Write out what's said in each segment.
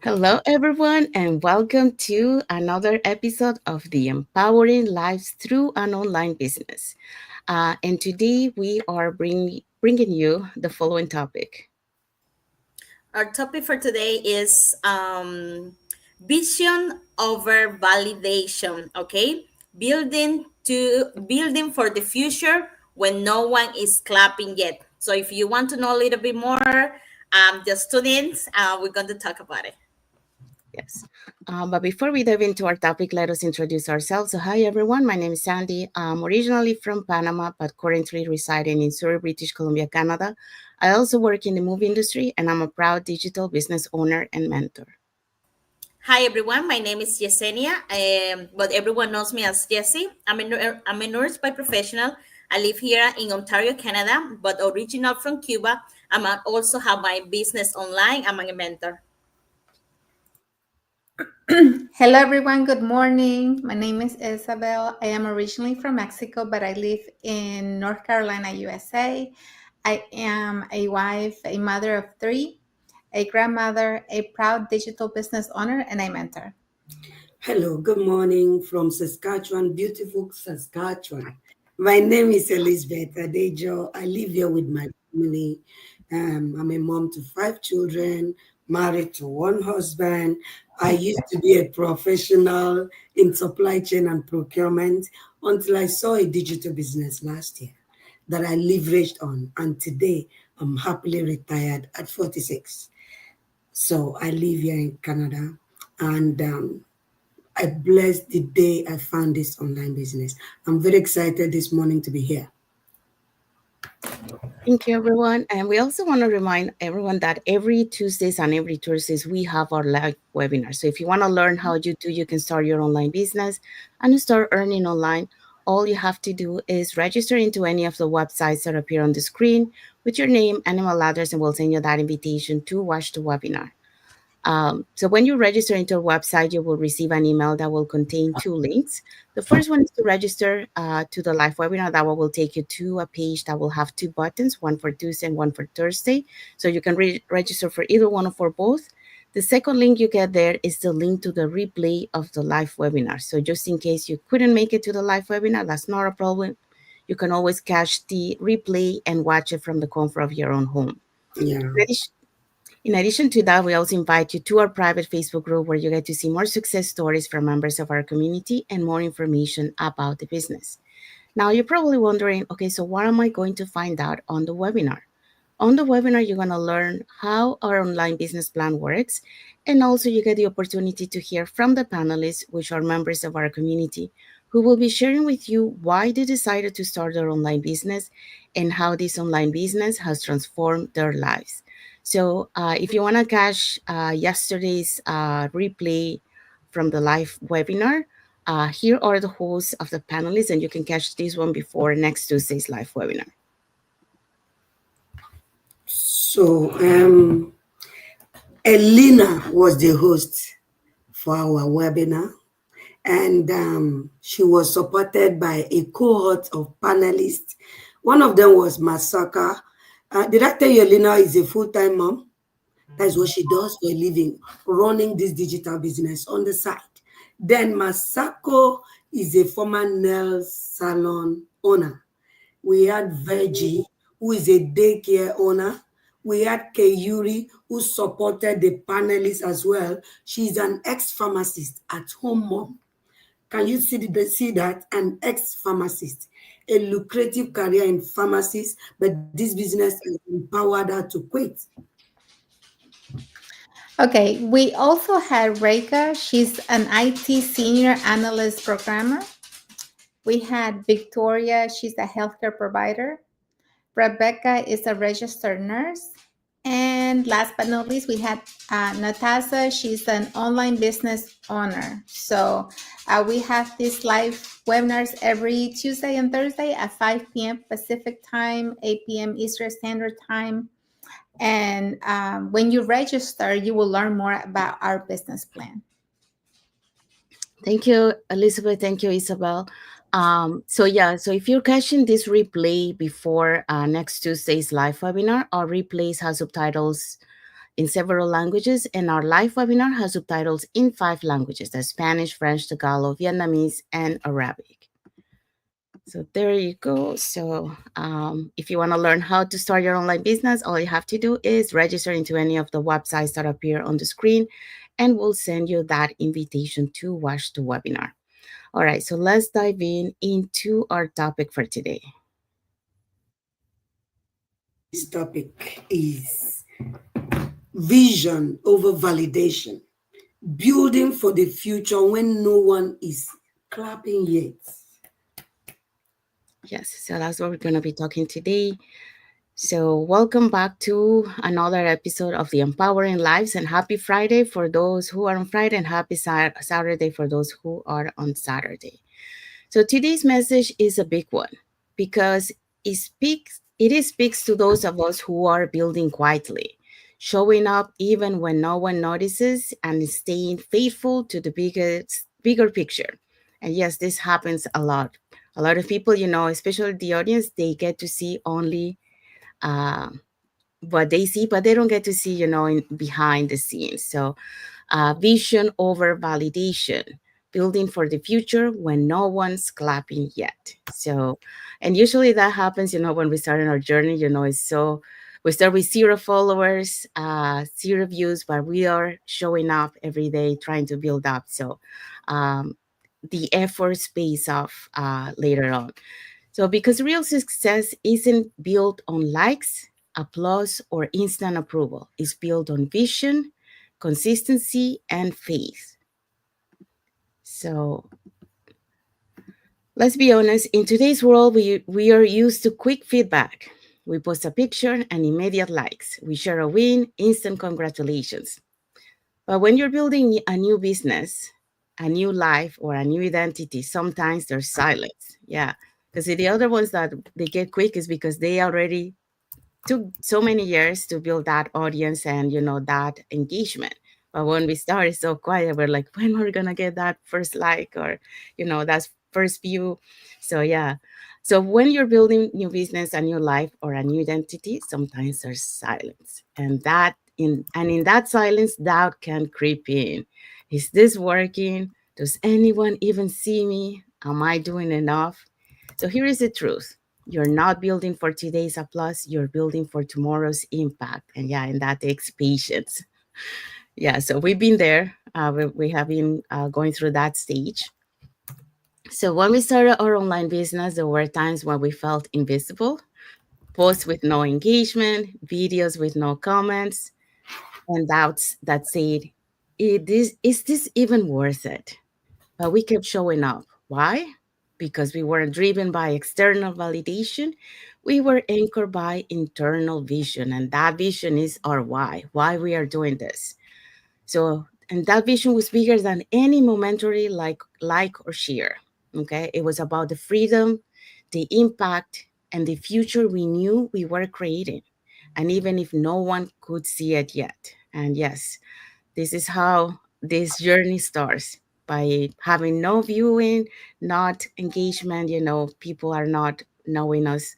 Hello, everyone, and welcome to another episode of the Empowering Lives Through an Online Business. And today we are bringing you the following topic. Our topic for today is vision over validation. Okay, building for the future when no one is clapping yet. So if you want to know a little bit more, just tune in. We're going to talk about it. Yes. But before we dive into our topic, let us introduce ourselves. So, hi, everyone. My name is Sandy. I'm originally from Panama, but currently residing in Surrey, British Columbia, Canada. I also work in the movie industry, and I'm a proud digital business owner and mentor. Hi everyone, my name is Yesenia, but everyone knows me as Jessie. I'm a nurse by professional. I live here in Ontario, Canada, but original from Cuba. Also have my business online. I'm a mentor. Hello, everyone. Good morning. My name is Isabel. I am originally from Mexico, but I live in North Carolina, USA. I am a wife, a mother of three, a grandmother, a proud digital business owner, and a mentor. Hello, good morning from Saskatchewan, beautiful Saskatchewan. My name is Elizabeth Adejo. I live here with my family. I'm a mom to five children, married to one husband. I used to be a professional in supply chain and procurement until I saw a digital business last year that I leveraged on. And today I'm happily retired at 46. So I live here in Canada and I blessed the day I found this online business. I'm very excited this morning to be here. Thank you, everyone. And we also want to remind everyone that every Tuesdays and every Thursdays, we have our live webinar. So if you want to learn how you can start your online business and start earning online, all you have to do is register into any of the websites that appear on the screen with your name and email address, and we'll send you that invitation to watch the webinar. So when you register into our website, you will receive an email that will contain two links. The first one is to register to the live webinar. That one will take you to a page that will have two buttons, one for Tuesday and one for Thursday. So you can register for either one or for both. The second link you get there is the link to the replay of the live webinar. So just in case you couldn't make it to the live webinar, that's not a problem. You can always catch the replay and watch it from the comfort of your own home. Yeah. In addition to that, we also invite you to our private Facebook group where you get to see more success stories from members of our community and more information about the business. Now, you're probably wondering, okay, so what am I going to find out on the webinar? On the webinar, you're going to learn how our online business plan works. And also, you get the opportunity to hear from the panelists, which are members of our community, who will be sharing with you why they decided to start their online business and how this online business has transformed their lives. So, if you want to catch yesterday's replay from the live webinar, here are the hosts of the panelists, and you can catch this one before next Tuesday's live webinar. So Elena was the host for our webinar, and she was supported by a cohort of panelists. One of them was Masaka. Did I tell you Elena is a full-time mom? That's what she does for a living, running this digital business on the side. Then Masako is a former nail salon owner. We had Virgie, who is a daycare owner. We had Keyuri, who supported the panelists as well. She's an ex-pharmacist at home mom. Can you see that? An ex-pharmacist, a lucrative career in pharmacies, but this business has empowered her to quit. Okay, we also had Reika. She's an IT senior analyst programmer. We had Victoria. She's a healthcare provider. Rebecca is a registered nurse. And last but not least, we had Natasha. She's an online business owner. So we have these live webinars every Tuesday and Thursday at 5 p.m. Pacific time, 8 p.m. Eastern Standard Time. And when you register, you will learn more about our business plan. Thank you, Elizabeth. Thank you, Isabel. So if you're catching this replay before next Tuesday's live webinar, our replays have subtitles in several languages, and our live webinar has subtitles in 5 languages: that's Spanish, French, Tagalog, Vietnamese, and Arabic. So there you go. So if you want to learn how to start your online business, all you have to do is register into any of the websites that appear on the screen, and we'll send you that invitation to watch the webinar. All right, so let's dive into our topic for today. This topic is vision over validation, building for the future when no one is clapping yet. Yes, so that's what we're going to be talking today. So, welcome back to another episode of the Empowering Lives, and happy Friday for those who are on Friday, and happy Saturday for those who are on Saturday. So, today's message is a big one because it speaks to those of us who are building quietly, showing up even when no one notices, and staying faithful to the bigger picture. And yes, this happens a lot. A lot of people, especially the audience, they get to see only uh, what they see, but they don't get to see, in behind the scenes. So, vision over validation, building for the future when no one's clapping yet. So, and usually that happens, when we start in our journey, it's so. We start with 0 followers, 0 views, but we are showing up every day, trying to build up. So, um, the efforts pays off later on. So, because real success isn't built on likes, applause, or instant approval, it's built on vision, consistency, and faith. So, let's be honest, in today's world, we are used to quick feedback. We post a picture and immediate likes. We share a win, instant congratulations. But when you're building a new business, a new life, or a new identity, sometimes there's silence. Yeah. Because the other ones that they get quick is because they already took so many years to build that audience and, that engagement. But when we start, it's so quiet. We're like, when are we going to get that first like, or, that first view? So, yeah. So when you're building new business, a new life, or a new identity, sometimes there's silence. And in that silence, doubt can creep in. Is this working? Does anyone even see me? Am I doing enough? So here is the truth. You're not building for today's applause, you're building for tomorrow's impact. And yeah, and that takes patience. Yeah, so we've been there. We have been going through that stage. So when we started our online business, there were times when we felt invisible, posts with no engagement, videos with no comments, and doubts that said, is this even worth it? But we kept showing up. Why? Because we weren't driven by external validation. We were anchored by internal vision. And that vision is our why we are doing this. So, and that vision was bigger than any momentary like or share. Okay. It was about the freedom, the impact, and the future we knew we were creating. And even if no one could see it yet. And yes, this is how this journey starts, by having no viewing, not engagement. People are not knowing us,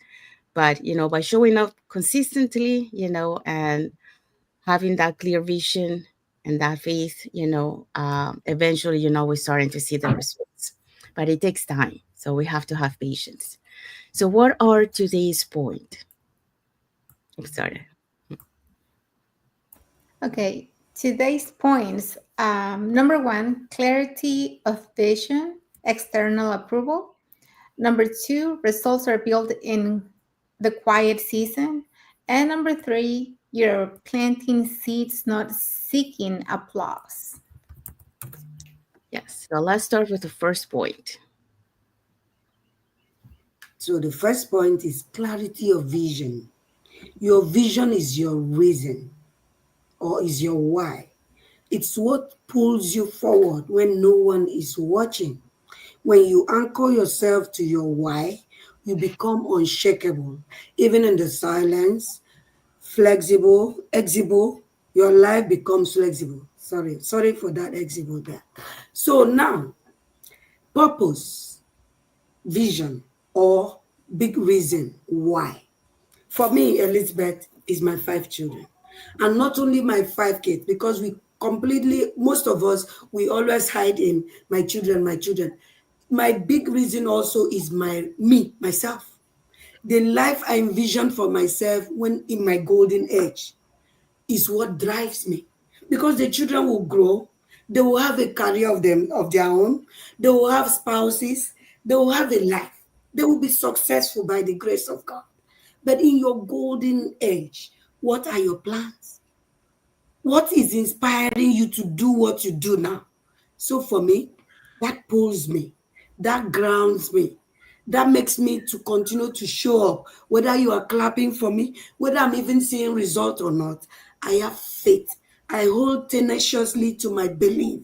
but by showing up consistently, and having that clear vision and that faith, eventually, we're starting to see the results. But it takes time, so we have to have patience. So, what are today's point? Sorry. Okay, today's points. Number one, clarity of vision, external approval. Number two, results are built in the quiet season. And number three, you're planting seeds, not seeking applause. Yes. So let's start with the first point. So the first point is clarity of vision. Your vision is your reason or is your why. It's what pulls you forward when no one is watching. When you anchor yourself to your why, you become unshakable. Even in the silence, flexible, exible, your life becomes flexible. Sorry for that exible there. So now, purpose, vision, or big reason why. For me, Elizabeth is my 5 children. And not only my 5 kids, because we completely, most of us, we always hide in my children, my children. My big reason also is myself. The life I envision for myself when in my golden age is what drives me. Because the children will grow, they will have a career of their own, they will have spouses, they will have a life, they will be successful by the grace of God. But in your golden age, what are your plans? What is inspiring you to do what you do now? So for me, that pulls me, that grounds me, that makes me to continue to show up, whether you are clapping for me, whether I'm even seeing result or not. I have faith. I hold tenaciously to my belief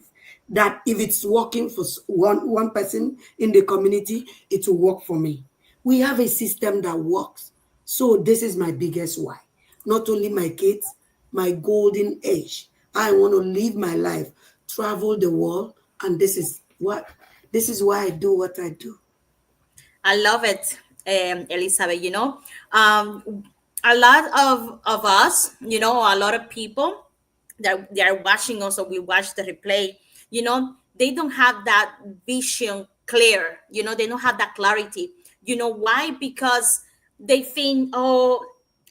that if it's working for one person in the community, it will work for me. We have a system that works. So this is my biggest why. Not only my kids, my golden age. I want to live my life, travel the world, and this is why I do what I do. I love it, Elizabeth. A lot of us, a lot of people that they are watching us or we watch the replay, they don't have that vision clear. They don't have that clarity. You know why? Because they think, oh,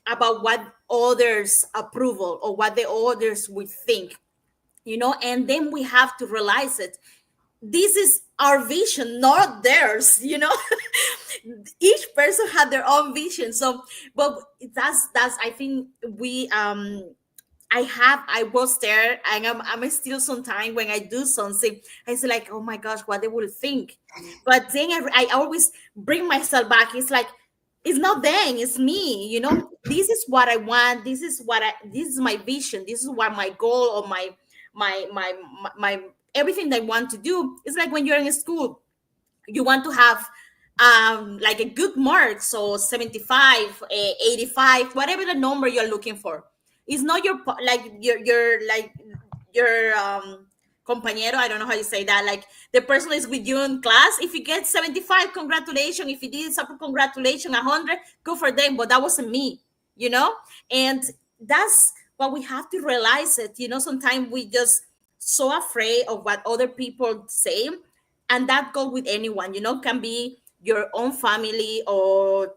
about what others approval or what the others would think, and then we have to realize it. This is our vision, not theirs. Each person had their own vision. So, but that's I think we I was there, and I'm still sometimes when I do something, I say like, oh my gosh, what they will think. But then I always bring myself back. It's like, it's not them, it's me. This is what I want. This is my vision. This is what my goal or my everything that I want to do. It's like when you're in school, you want to have like a good mark, so 75, 85, whatever the number you're looking for. It's not like your compañero, I don't know how you say that, like the person is with you in class. If you get 75, congratulations. If you did something, congratulations. 100, good for them, but that wasn't me. And that's what we have to realize it. Sometimes we just so afraid of what other people say, and that goes with anyone. Can be your own family or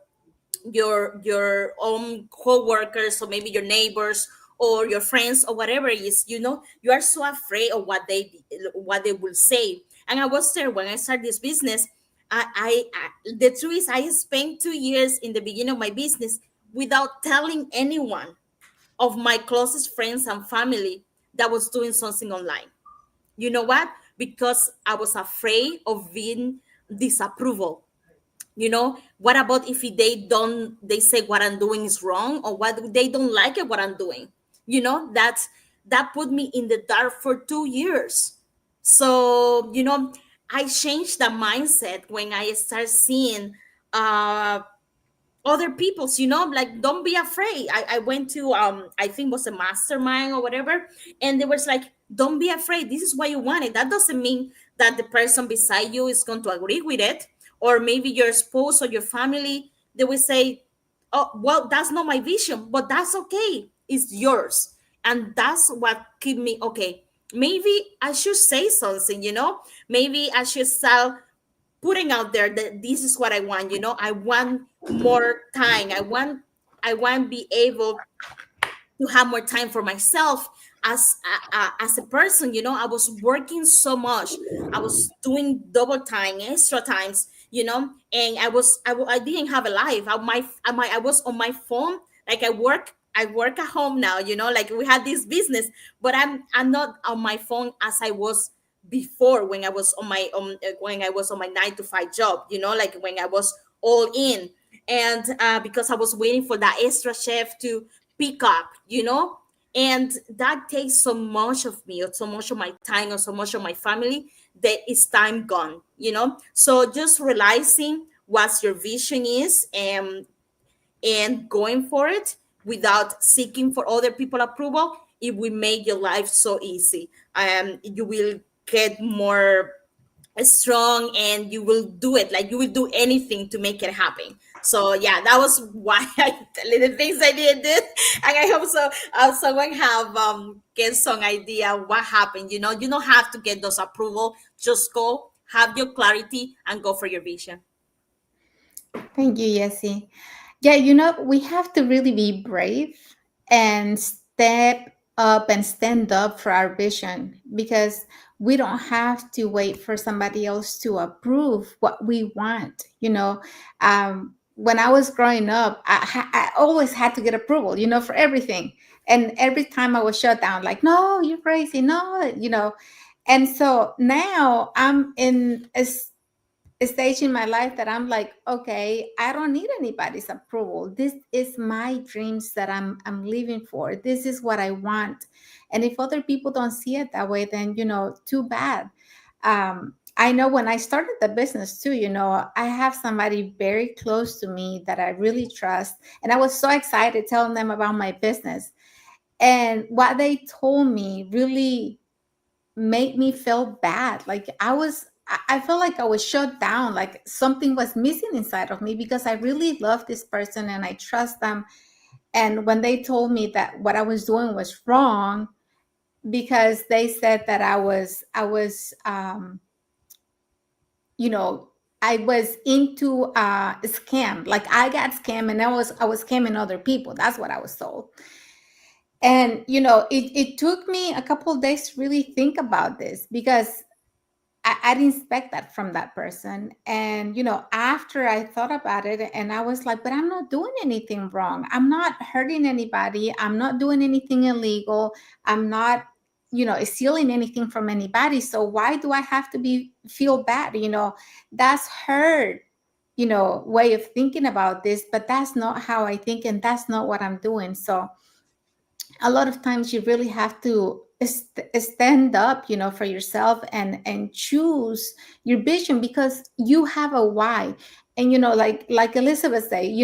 your own co-workers, or maybe your neighbors or your friends or whatever it is. You are so afraid of what they will say. And I was there when I started this business. I the truth is, I spent 2 years in the beginning of my business without telling anyone of my closest friends and family that was doing something online. You know what? Because I was afraid of being disapproval. What about if they say what I'm doing is wrong, or what they don't like it what I'm doing? That put me in the dark for 2 years. So I changed the mindset when I start seeing other people's, like, don't be afraid. I went to I think was a mastermind or whatever, and they was like, don't be afraid, this is what you wanted. That doesn't mean that the person beside you is going to agree with it, or maybe your spouse or your family, they will say, oh well, that's not my vision, but that's okay, it's yours. And that's what keep me, okay, maybe I should say something. Maybe I should start putting out there that this is what I want. I want more time. I want to be able to have more time for myself as a person. I was working so much. I was doing double time, extra times, and I didn't have a life. I was on my phone. Like, I work at home now, like we had this business, but I'm not on my phone as I was before, when I was on my 9 to 5 job, like when I was all in. And because I was waiting for that extra chef to pick up, and that takes so much of me, or so much of my time, or so much of my family, that it's time gone. So just realizing what your vision is, and going for it without seeking for other people approval, it will make your life so easy. You will get more strong, and you will do it, like you will do anything to make it happen. So yeah, that was why I the things I did, and I hope so. Someone have get some idea what happened. You don't have to get those approval. Just go, have your clarity, and go for your vision. Thank you, Yessie. Yeah, we have to really be brave and step up and stand up for our vision, because we don't have to wait for somebody else to approve what we want. When I was growing up, I always had to get approval, for everything. And every time I was shut down, like, no, you're crazy, no. And so now I'm in a stage in my life that I'm like, okay, I don't need anybody's approval. This is my dreams that I'm living for. This is what I want. And if other people don't see it that way, then too bad. I know when I started the business too, I have somebody very close to me that I really trust. And I was so excited telling them about my business. And what they told me really made me feel bad. Like I felt like I was shut down, like something was missing inside of me, because I really love this person and I trust them. And when they told me that what I was doing was wrong, because they said that I was you know I was into a scam. Like I got scammed, and I was scamming other people. That's what I was told. And it took me a couple of days to really think about this, because I didn't expect that from that person. And, after I thought about it, and I was like, but I'm not doing anything wrong. I'm not hurting anybody. I'm not doing anything illegal. I'm not, stealing anything from anybody. So why do I have to feel bad? That's her, way of thinking about this, but that's not how I think. And that's not what I'm doing. So a lot of times you really have to stand up, for yourself, and choose your vision, because you have a why. And like Elizabeth say,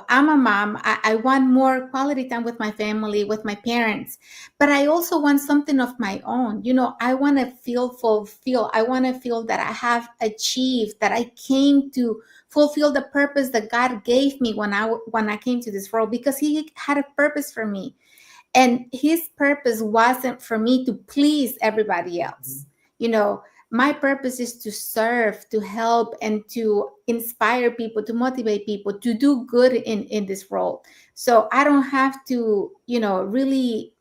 I'm a mom. I want more quality time with my family, with my parents, but I also want something of my own. I want to feel fulfilled. I want to feel that I have achieved, that I came to fulfill the purpose that God gave me when I came to this world, because He had a purpose for me. And his purpose wasn't for me to please everybody else. My purpose is to serve, to help, and to inspire people, to motivate people, to do good in this world. So I don't have to, really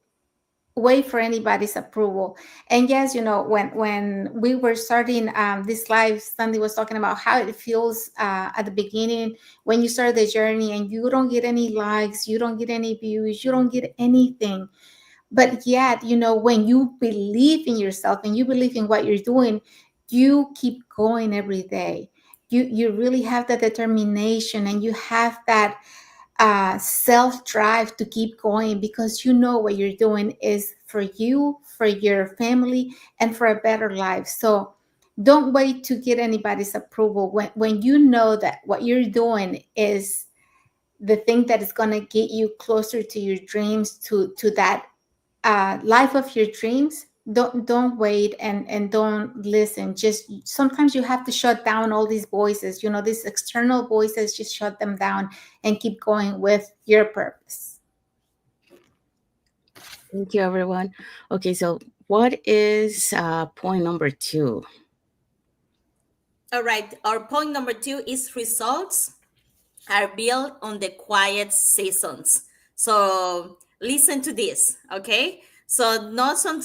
wait for anybody's approval. And yes, when we were starting this live, Sandy was talking about how it feels at the beginning, when you start the journey and you don't get any likes, you don't get any views, you don't get anything. But yet, when you believe in yourself and you believe in what you're doing, you keep going every day. You really have that determination, and you have that self drive to keep going, because what you're doing is for you, for your family, and for a better life. So don't wait to get anybody's approval. When you know that what you're doing is the thing that is going to get you closer to your dreams, to that life of your dreams, don't wait, and don't listen. Just sometimes you have to shut down all these voices, these external voices. Just shut them down and keep going with your purpose. Thank you, everyone. Okay, so what is point number 2? All right. Our point number 2 is results are built on the quiet seasons. So listen to this, okay? So not some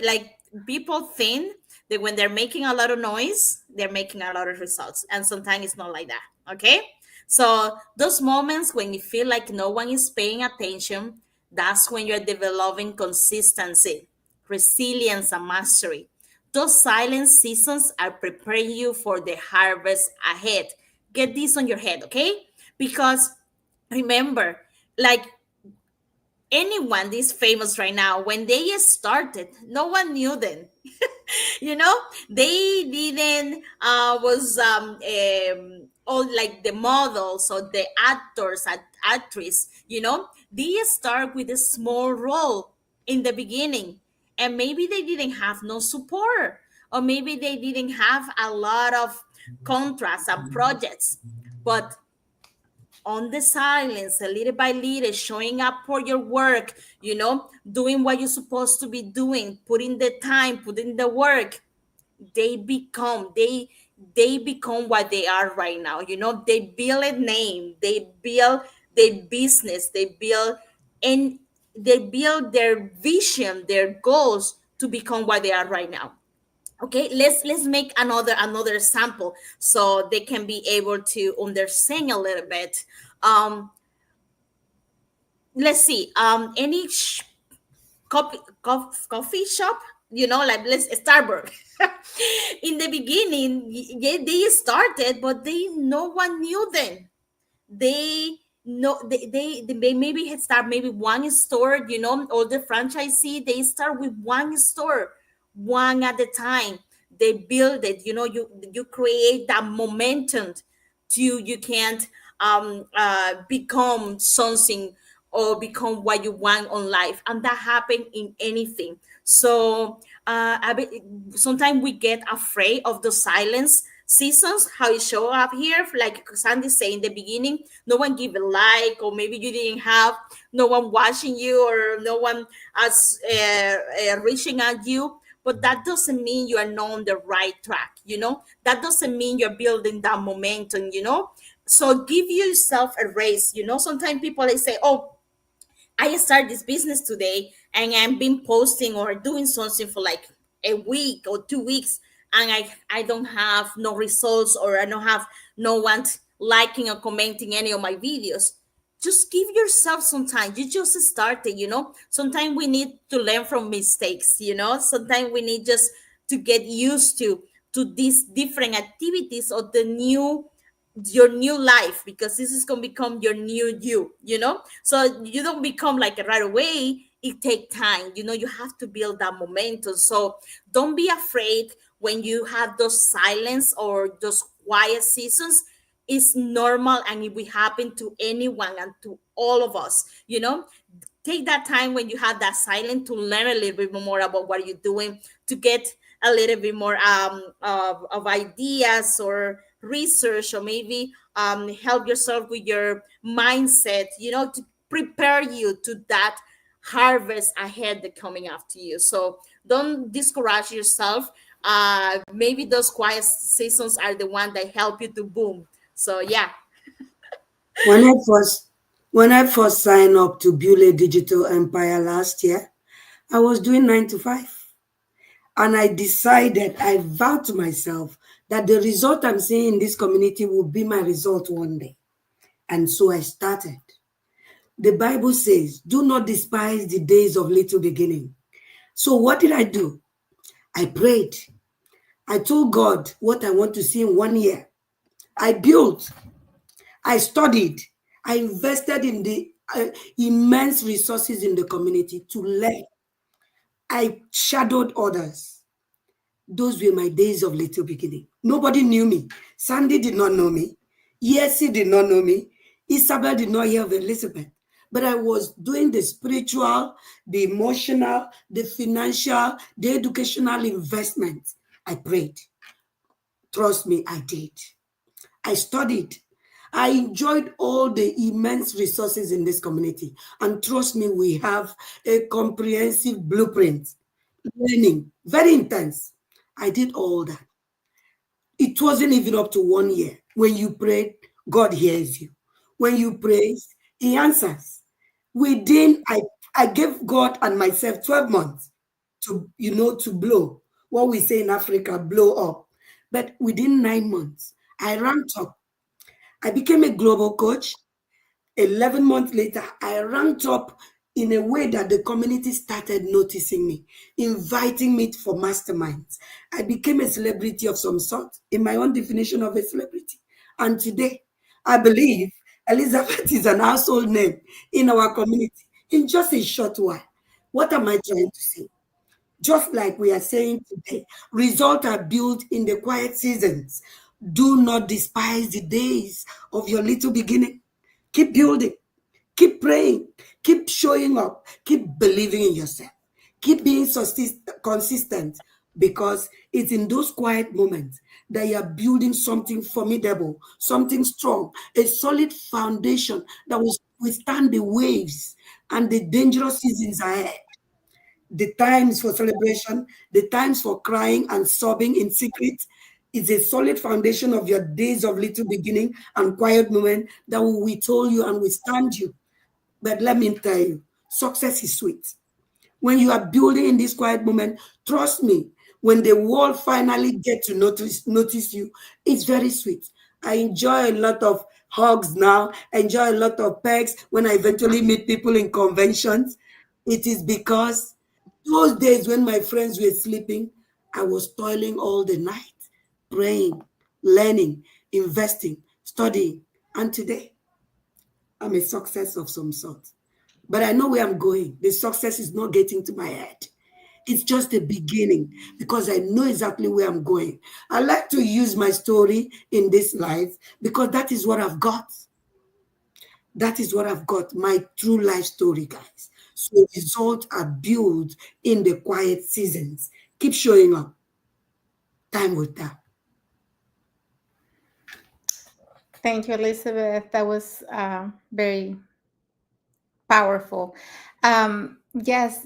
like people think that when they're making a lot of noise, they're making a lot of results, and sometimes it's not like that, okay? So those moments when you feel like no one is paying attention, that's when you're developing consistency, resilience, and mastery. Those silent seasons are preparing you for the harvest ahead. Get this on your head, okay? Because remember, like anyone this famous right now, when they started, no one knew them. They didn't was all like the models or the actors and actress, they start with a small role in the beginning, and maybe they didn't have no support, or maybe they didn't have a lot of contracts and projects, but on the silence, a little by little, showing up for your work, doing what you're supposed to be doing, putting the time, putting the work, they become what they are right now. They build a name, they build their business, and they build their vision, their goals to become what they are right now. Okay, let's make another sample so they can be able to understand a little bit. um let's see, any coffee shop, like let's Starbucks. In the beginning, yeah, they started, but no one knew them. They no they maybe had start maybe one store, all the franchisee, they start with one store, one at a time. They build it, you create that momentum to you can't become something or become what you want on life, and that happen in anything. So sometimes we get afraid of the silence seasons, how it show up here, like Sandy said in the beginning. No one give a like, or maybe you didn't have no one watching you, or no one as reaching at you. But that doesn't mean you are not on the right track. That doesn't mean you're building that momentum. So give yourself a race. Sometimes people, they say, oh, I start this business today, and I've been posting or doing something for like a week or 2 weeks, and I don't have no results, or I don't have no one liking or commenting any of my videos. Just give yourself some time. You just started, Sometimes we need to learn from mistakes, Sometimes we need just to get used to these different activities or the new your new life, because this is going to become your new you. So you don't become like right away. It takes time. You have to build that momentum. So don't be afraid when you have those silence or those quiet seasons. It's normal, and it will happen to anyone and to all of us. Take that time when you have that silence to learn a little bit more about what you're doing, to get a little bit more of ideas or research, or maybe help yourself with your mindset, to prepare you to that harvest ahead that coming after you. So don't discourage yourself. Maybe those quiet seasons are the one that help you to boom. So yeah. When I first when I first signed up to build a digital empire last year, I was doing 9 to 5. And I vowed to myself that the result I'm seeing in this community will be my result one day. And so I started. The Bible says, do not despise the days of little beginning. So what did I do? I prayed. I told God what I want to see in 1 year. I built. I studied. I invested in the immense resources in the community to learn. I shadowed others. Those were my days of little beginning. Nobody knew me. Sandy did not know me. Yesi did not know me. Isabel did not hear of Elizabeth. But I was doing the spiritual, the emotional, the financial, the educational investment. I prayed. Trust me, I did. I studied. I enjoyed all the immense resources in this community. And trust me, we have a comprehensive blueprint. Learning, very intense. I did all that. It wasn't even up to 1 year. When you pray, God hears you. When you praise, He answers. I gave God and myself 12 months to blow. What we say in Africa, blow up. But within 9 months, I ramped up. I became a global coach. 11 months later, I ranked up in a way that the community started noticing me, inviting me for masterminds. I became a celebrity of some sort, in my own definition of a celebrity. And today, I believe Elizabeth is an household name in our community in just a short while. What am I trying to say? Just like we are saying today, results are built in the quiet seasons. Do not despise the days of your little beginning. Keep building, keep praying, keep showing up, keep believing in yourself, keep being consistent. because it's in those quiet moments that you are building something formidable, something strong, a solid foundation that will withstand the waves and the dangerous seasons ahead. The times for celebration, the times for crying and sobbing in secret is a solid foundation of your days of little beginning and quiet moment that will withhold you and withstand you. But let me tell you, success is sweet. When you are building in this quiet moment, trust me, when the world finally get to notice you, it's very sweet. I enjoy a lot of hugs now, enjoy a lot of pegs when I eventually meet people in conventions. It is because those days when my friends were sleeping, I was toiling all the night, praying, learning, investing, studying. And today, I'm a success of some sort. But I know where I'm going. The success is not getting to my head. It's just the beginning because I know exactly where I'm going. I like to use my story in this life because that is what I've got. That is what I've got, my true life story, guys. So results are built in the quiet seasons. Keep showing up. Time will tell. Thank you, Elizabeth. That was very powerful. Yes,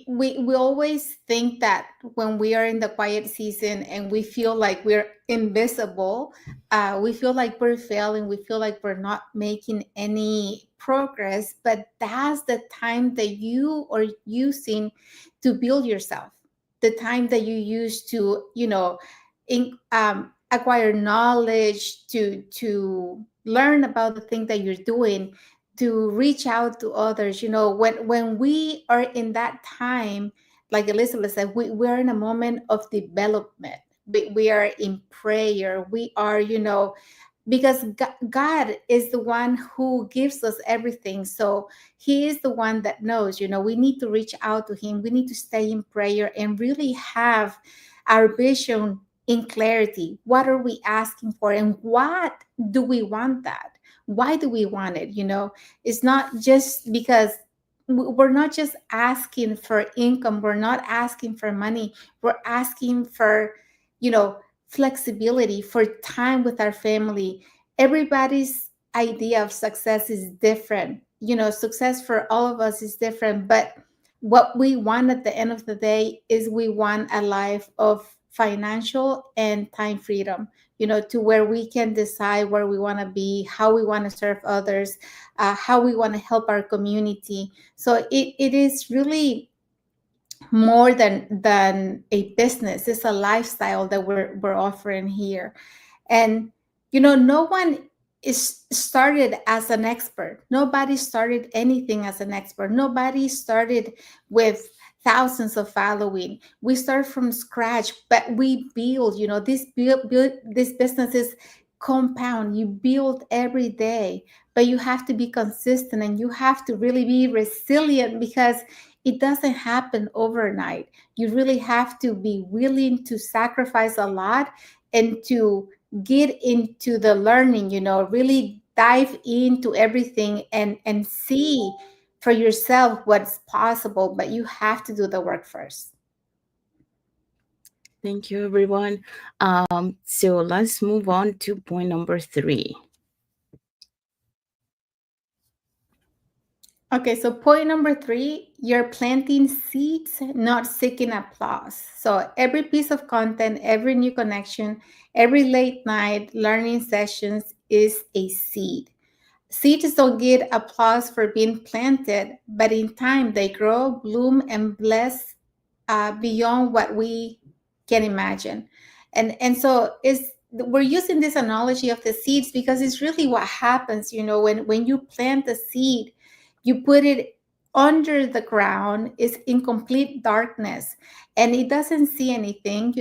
we always think that when we are in the quiet season and we feel like we're invisible, we feel like we're failing, we feel like we're not making any progress, but that's the time that you are using to build yourself, the time that you use to, acquire knowledge, to learn about the thing that you're doing, to reach out to others. When we are in that time, like Elizabeth said, we're in a moment of development. We are in prayer. We are, because God is the one who gives us everything. So He is the one that knows. We need to reach out to Him. We need to stay in prayer and really have our vision in clarity. What are we asking for, and what do we want that? Why do we want it? It's not just because we're not just asking for income. We're not asking for money. We're asking for, you know, flexibility, for time with our family. Everybody's idea of success is different. Success for all of us is different, but what we want at the end of the day is we want a life of financial and time freedom, to where we can decide where we want to be, how we want to serve others, how we want to help our community. So it is really more than a business. It's a lifestyle that we're offering here. And no one is started as an expert. Nobody started anything as an expert. Nobody started with thousands of following. We start from scratch, but we build. This business is compound. You build every day, but you have to be consistent and you have to really be resilient, because it doesn't happen overnight. You really have to be willing to sacrifice a lot and to get into the learning, really dive into everything and see for yourself what's possible, but you have to do the work first. Thank you, everyone. So let's move on to point number 3. Okay, so point number 3, you're planting seeds, not seeking applause. So every piece of content, every new connection, every late night learning sessions is a seed. Seeds don't get applause for being planted, but in time they grow, bloom, and bless beyond what we can imagine. And so we're using this analogy of the seeds because it's really what happens. When you plant a seed, you put it under the ground. It's in complete darkness and it doesn't see anything,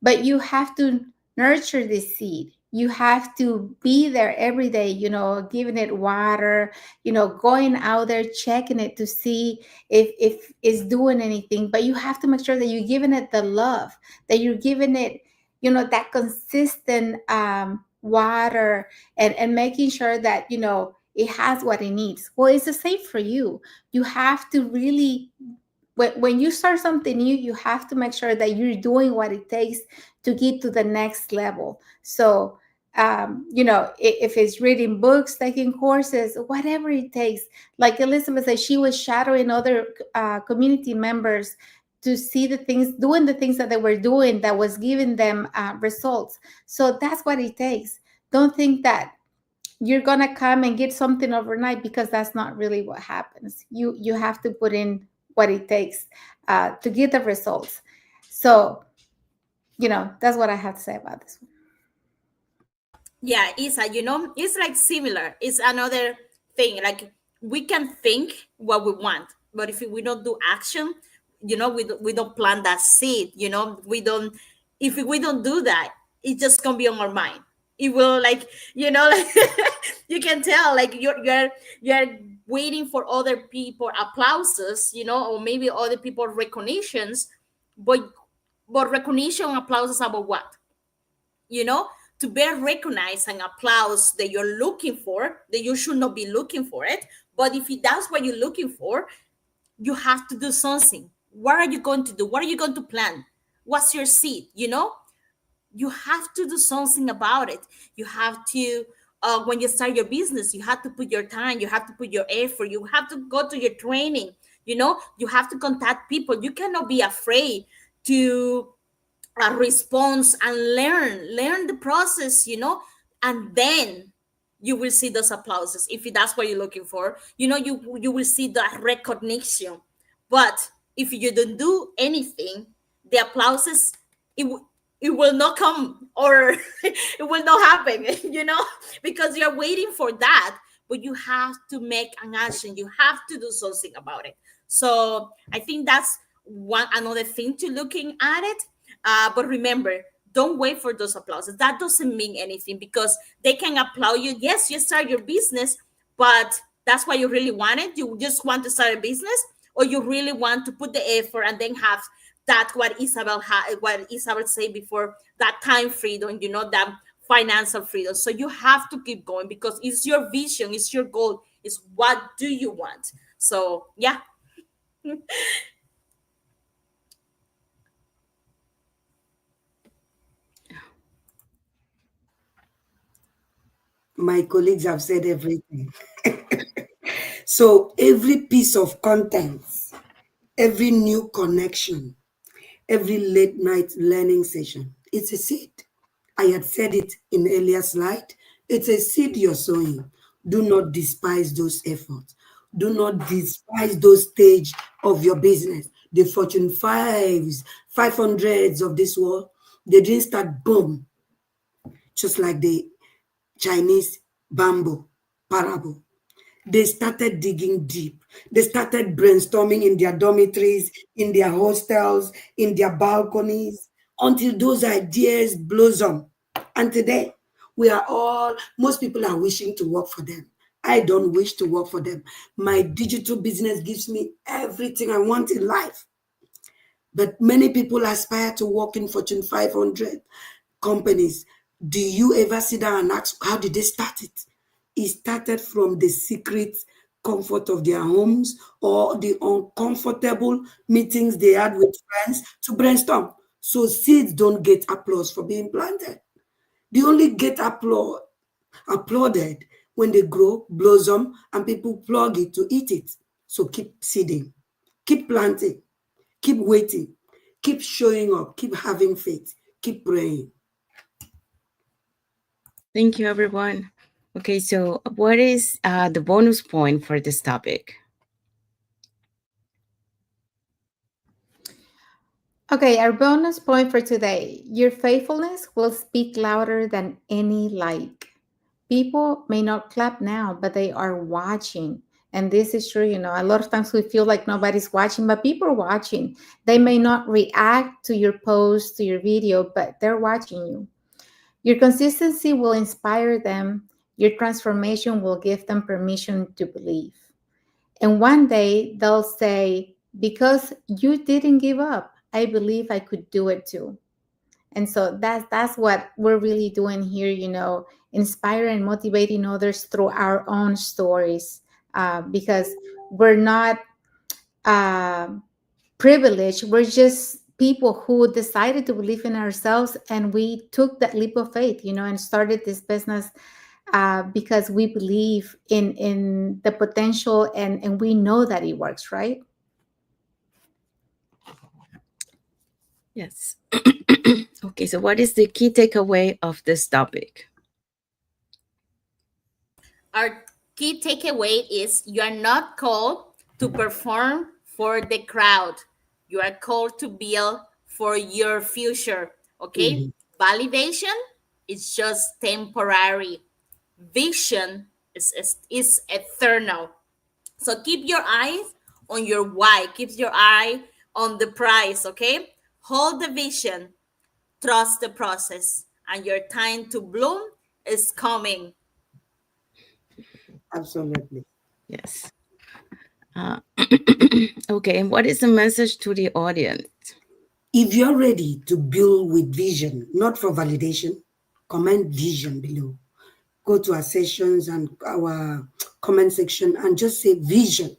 but you have to nurture this seed. You have to be there every day, giving it water, going out there, checking it to see if it's doing anything. But you have to make sure that you're giving it the love, that you're giving it, that consistent water, and making sure that, it has what it needs. Well, it's the same for you. You have to really when you start something new, you have to make sure that you're doing what it takes to get to the next level. So, if it's reading books, taking courses, whatever it takes. Like Elizabeth said, she was shadowing other community members to see the things, doing the things that they were doing that was giving them results. So that's what it takes. Don't think that you're gonna come and get something overnight, because that's not really what happens. You have to put in what it takes to get the results. So that's what I have to say about this one. Yeah, Isa, it's like similar. It's another thing. Like, we can think what we want, but if we don't do action, we don't plant that seed. We don't. If we don't do that, it's just gonna be on our mind. It will, like, like, you can tell, like, you're waiting for other people applauses, or maybe other people recognitions, but recognition, applauses about what? you know to be recognized and applause that you're looking for, that you should not be looking for it. But if that's what you're looking for, you have to do something. What are you going to do? What are you going to plan? What's your seed? You have to do something about it. You have to, when you start your business, you have to put your time, you have to put your effort, you have to go to your training. You have to contact people. You cannot be afraid to a response and learn the process, and then you will see those applauses. If that's what you're looking for, you will see that recognition. But if you don't do anything, the applauses, it will not come, or it will not happen, because you're waiting for that. But you have to make an action, you have to do something about it. So I think that's one another thing to looking at it. But remember, don't wait for those applauses. That doesn't mean anything, because they can applaud you. Yes, you start your business, but that's what you really wanted. You just want to start a business, or you really want to put the effort and then have that, what Isabel said before, that time freedom, that financial freedom. So you have to keep going, because it's your vision, it's your goal, it's what do you want. So yeah. My colleagues have said everything. So every piece of content, every new connection, every late night learning session, it's a seed. I had said it in earlier slide. It's a seed you're sowing. Do not despise those efforts. Do not despise those stage of your business. The Fortune 5s, 500s of this world, they didn't start boom, just like the Chinese bamboo parable. They started digging deep. They started brainstorming in their dormitories, in their hostels, in their balconies, until those ideas blossom. And today, most people are wishing to work for them. I don't wish to work for them. My digital business gives me everything I want in life. But many people aspire to work in Fortune 500 companies. Do you ever sit down and ask, how did they start it? It started from the secret comfort of their homes, or the uncomfortable meetings they had with friends to brainstorm. So seeds don't get applause for being planted. They only get applauded when they grow, blossom, and people plug it to eat it. So keep seeding, keep planting, keep waiting, keep showing up, keep having faith, keep praying. Thank you, everyone. Okay, so what is the bonus point for this topic? Okay, our bonus point for today: your faithfulness will speak louder than any like. People may not clap now, but they are watching. And this is true. A lot of times we feel like nobody's watching, but people are watching. They may not react to your post, to your video, but they're watching you. Your consistency will inspire them. Your transformation will give them permission to believe. And one day they'll say, because you didn't give up, I believe I could do it too. And so that's what we're really doing here, inspiring and motivating others through our own stories, because we're not uh, privilege. We're just people who decided to believe in ourselves, and we took that leap of faith, and started this business because we believe in the potential, and we know that it works, right? Yes. Okay, so what is the key takeaway of this topic? Our key takeaway is you are not called to perform for the crowd. You are called to build for your future. Okay? Mhm. Validation is just temporary. Vision is eternal. So keep your eyes on your why. Keep your eye on the prize. Okay? Hold the vision. Trust the process. And your time to bloom is coming. Absolutely. Yes. Uh, okay, and what is the message to the audience? If you're ready to build with vision, not for validation, comment vision below. Go to our sessions and our comment section and just say vision,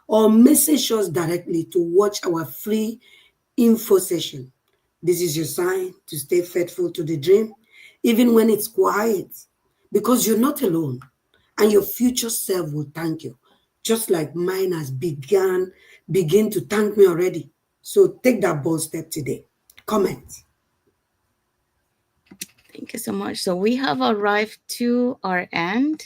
or message us directly to watch our free info session. This is your sign to stay faithful to the dream, even when it's quiet, because you're not alone, and your future self will thank you, just like mine has begin to thank me already. So take that bold step today. Comment. Thank you so much. So we have arrived to our end.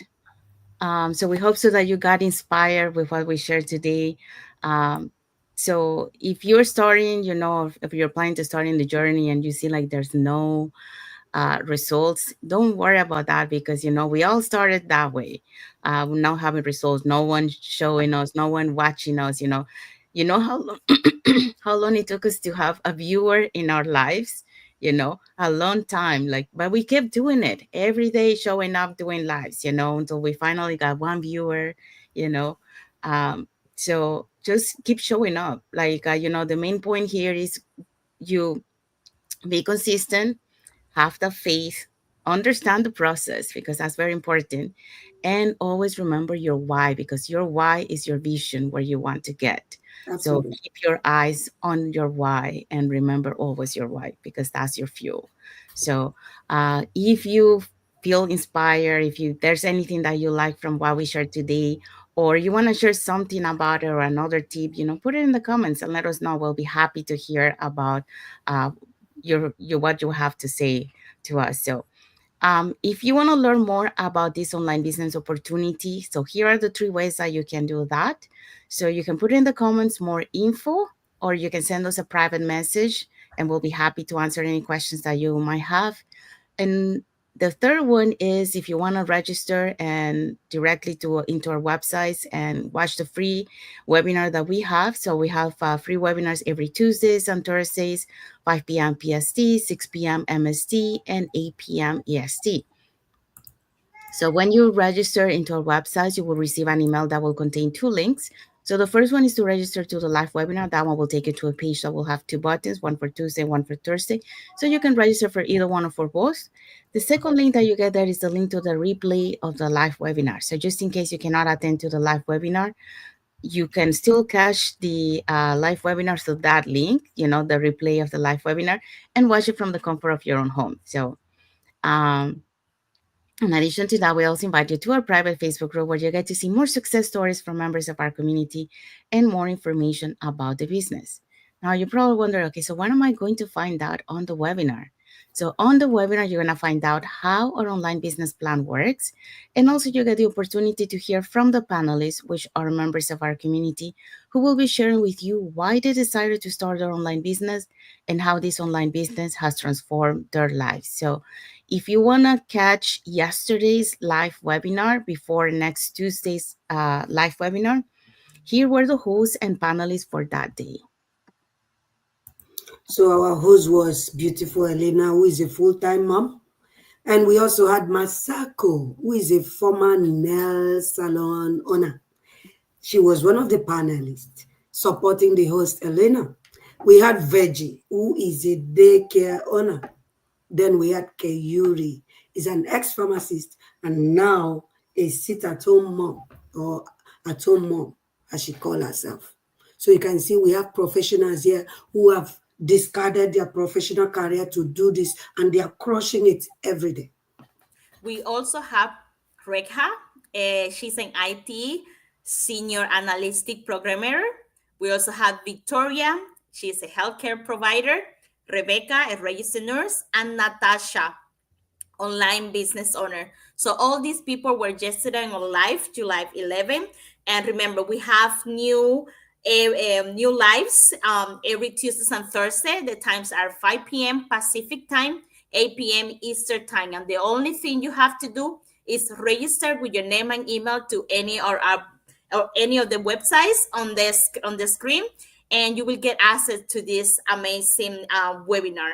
So we hope so that you got inspired with what we shared today. Um, so if you're starting, if you're planning to start in the journey and you see like there's no results, don't worry about that, because we all started that way. Not having results, no one showing us, no one watching us. How long how long it took us to have a viewer in our lives. A long time, like, but we kept doing it every day, showing up, doing lives, until we finally got one viewer. you know um so just keep showing up, like, the main point here is you be consistent, have the faith, understand the process, because that's very important, and always remember your why, because your why is your vision where you want to get. So Absolutely. keep your eyes on your why and remember always your why, because that's your fuel. So if you feel inspired, if there's anything that you like from what we shared today, or you want to share something about it or another tip, put it in the comments and let us know. We'll be happy to hear about uh, your what you have to say to us. So if you want to learn more about this online business opportunity, so here are the 3 ways that you can do that. So you can put in the comments more info, or you can send us a private message, and we'll be happy to answer any questions that you might have. And the third one is if you want to register and directly to into our websites and watch the free webinar that we have. So we have free webinars every Tuesdays and Thursdays, 5 p.m. PST, 6 p.m. MST, and 8 p.m. EST. So when you register into our website, you will receive an email that will contain 2 links. So the first one is to register to the live webinar. That one will take you to a page that will have 2 buttons, one for Tuesday, one for Thursday. So you can register for either one or for both. The second link that you get there is the link to the replay of the live webinar. So just in case you cannot attend to the live webinar, you can still catch the live webinar through that link, the replay of the live webinar, and watch it from the comfort of your own home. So um, in addition to that, we also invite you to our private Facebook group where you get to see more success stories from members of our community and more information about the business. Now, you probably wonder, okay, so when am I going to find out on the webinar? So on the webinar, you're going to find out how our online business plan works. And also you get the opportunity to hear from the panelists, which are members of our community, who will be sharing with you why they decided to start their online business and how this online business has transformed their lives. So if you want to catch yesterday's live webinar before next Tuesday's live webinar, here were the hosts and panelists for that day. So our host was beautiful Elena, who is a full-time mom. And we also had Masako, who is a former nail salon owner. She was one of the panelists supporting the host, Elena. We had Veggie, who is a daycare owner. Then we had Keyuri, is an ex-pharmacist and now a sit-at-home mom, or at-home mom, as she calls herself. So you can see we have professionals here who have discarded their professional career to do this, and they are crushing it every day. We also have Rekha. She's an IT senior analytic programmer. We also have Victoria. She's a healthcare provider. Rebecca, a registered nurse, and Natasha, online business owner. So all these people were yesterday on live, July 11. And remember, we have new lives every Tuesdays and Thursday. The times are 5 p.m. Pacific time, 8 p.m. Eastern time. And the only thing you have to do is register with your name and email to any of the websites on the screen, and you will get access to this amazing webinar.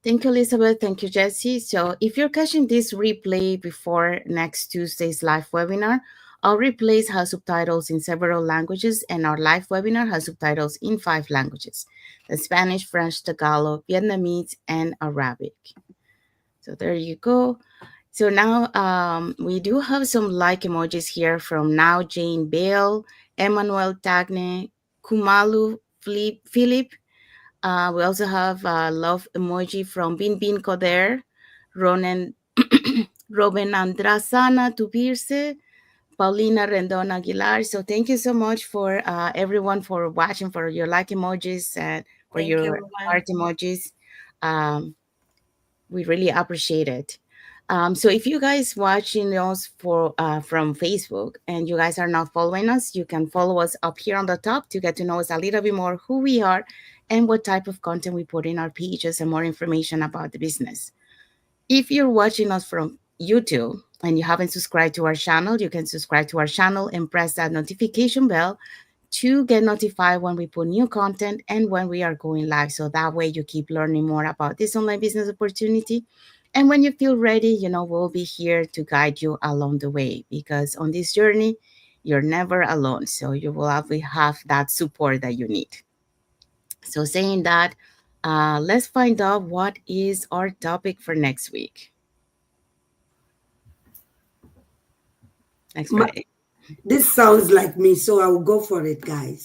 Thank you, Elizabeth. Thank you, Jessie. So if you're catching this replay before next Tuesday's live webinar, our replays have subtitles in several languages, and our live webinar has subtitles in 5 languages: the Spanish, French, Tagalog, Vietnamese, and Arabic. So there you go. So now we do have some like emojis here from Now Jane Bale, Emmanuel Tagne, Kumalu Philip. We also have a love emoji from Bin Bin Koder, Ronen, Robin Andrasana Tubirse, Paulina Rendon Aguilar. So thank you so much for everyone for watching, for your like emojis and for Thank you, your everyone. heart emojis. Um, we really appreciate it. So if you guys watching us from Facebook and you guys are not following us, you can follow us up here on the top to get to know us a little bit more who we are and what type of content we put in our pages and more information about the business. If you're watching us from YouTube and you haven't subscribed to our channel, you can subscribe to our channel and press that notification bell to get notified when we put new content and when we are going live. So that way you keep learning more about this online business opportunity. And when you feel ready, we'll be here to guide you along the way, because on this journey, you're never alone. So you will have that support that you need. So saying that, let's find out what is our topic for next week. Next Ma- Friday. This sounds like me, so I will go for it, guys.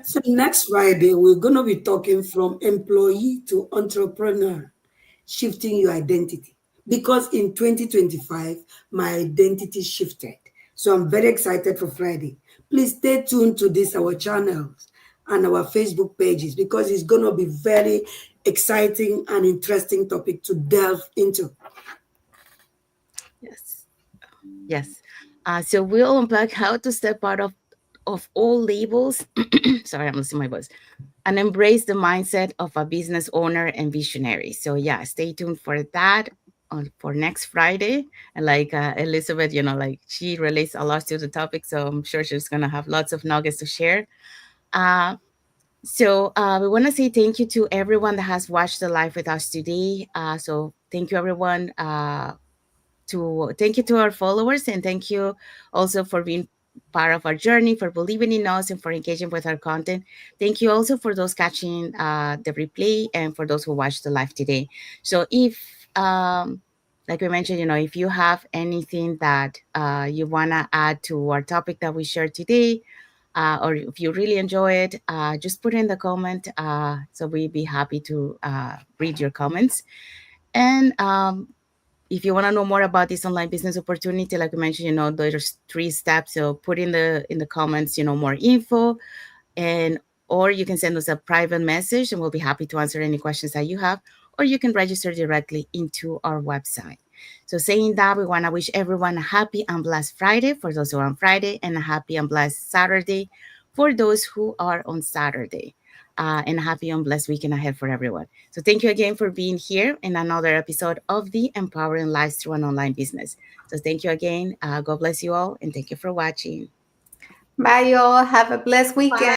So next Friday, we're going to be talking from employee to entrepreneur, shifting your identity. Because in 2025, my identity shifted. So I'm very excited for Friday. Please stay tuned to this, our channels and our Facebook pages, because it's going to be very exciting and interesting topic to delve into. Yes. Yes. So we'll unpack how to step out of all labels. Sorry, I'm losing my voice. And embrace the mindset of a business owner and visionary. So yeah, stay tuned for that for next Friday. And like Elizabeth, like she relates a lot to the topic, so I'm sure she's gonna have lots of nuggets to share. Uh, so we want to say thank you to everyone that has watched the live with us today. So thank you, everyone. Thank you to our followers, and thank you also for being part of our journey, for believing in us, and for engaging with our content. Thank you also for those catching the replay and for those who watched the live today. So if like we mentioned, if you have anything that you want to add to our topic that we shared today, or if you really enjoy it, just put in the comment, so we'd be happy to read your comments. And if you want to know more about this online business opportunity, like I mentioned, there's 3 steps. So put in the comments, more info, and or you can send us a private message and we'll be happy to answer any questions that you have, or you can register directly into our website. So saying that, we want to wish everyone a happy and blessed Friday for those who are on Friday, and a happy and blessed Saturday for those who are on Saturday. And a happy and blessed weekend ahead for everyone. So thank you again for being here in another episode of the Empowering Lives Through an Online Business. So thank you again. God bless you all, and thank you for watching. Bye, y'all. Have a blessed weekend.